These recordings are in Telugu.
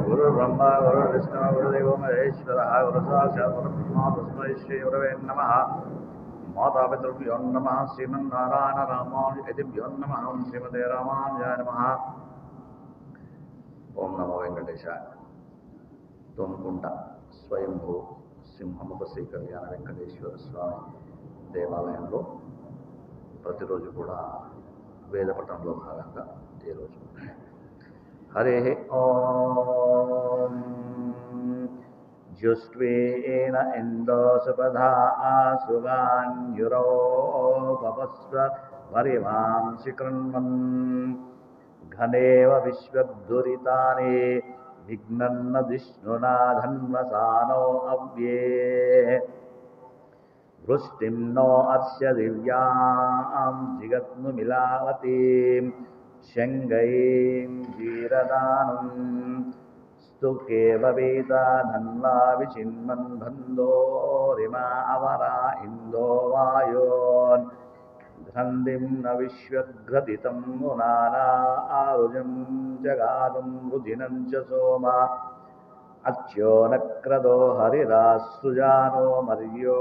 गुरुर्ब्रह्मा गुरुर्विष्णु गुरुदेवो महेश्वरः गुरुसाक्षात् परब्रह्म तस्मै श्रीगुरवे नमः। मातापितृभ्यो नमः। श्रीमन्नारायण रामानुजभ्यो नमः। श्रीमते रामानुजाय नमः। ఓం నమో వెంకటేశాయ. తోమకుంట స్వయంభూ సింహముఖ శ్రీ కళ్యాణ వెంకటేశ్వర స్వామి దేవాలయంలో ప్రతిరోజు కూడా వేద పఠనంలో భాగంగా ఈరోజు హరే ఓం జుష్వేన ఇందోసుపధా సుగాన్యురో పపస్వ పరివాంసి కృణ్వన్ ఘనేవ విశ్వదురితాని విఘ్నన్న విష్ణునాధన్వసానో అవ్యే వృష్టిం నో అస్య దివ్యాం జిగత్ను మిలావతీం శంగైం జీరదానం స్తుకేవ వేదా ధన్వా విచిన్మన్ బంధోరిమా అవరా ఇందో వాయోన్ ఘ్రందిం న విశ్వఘ్రతితం మునానా ఆరుజం జగాదం రుజినం చ సోమ అచ్యో నక్రదో హరిరాసృజానో మర్యో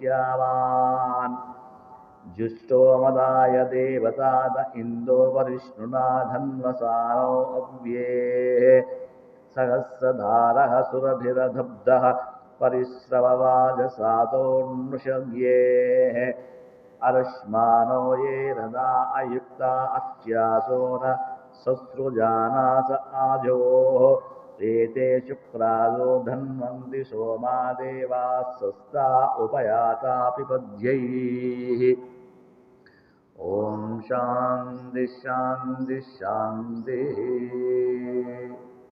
దేవధన్వపస్యావాన్ జుష్టో మదాయ దేవతాద ఇందో వరిష్ణునాధన్వసానో అవ్యే సహస్రధారః సురభిరధబ్దః పరిస్రవవాజసాతోన్మృషవ్యే అరశ్మానో ఏ రదా అయుక్తా అస్యాసోన సస్రుజానాస ఆజో ఏతే శుక్రాదో ధన్వంతి సోమా దేవాస్సస్తా ఉపయాతా పిపద్యైః. ఓం శాంతి శాంతి శాంతి.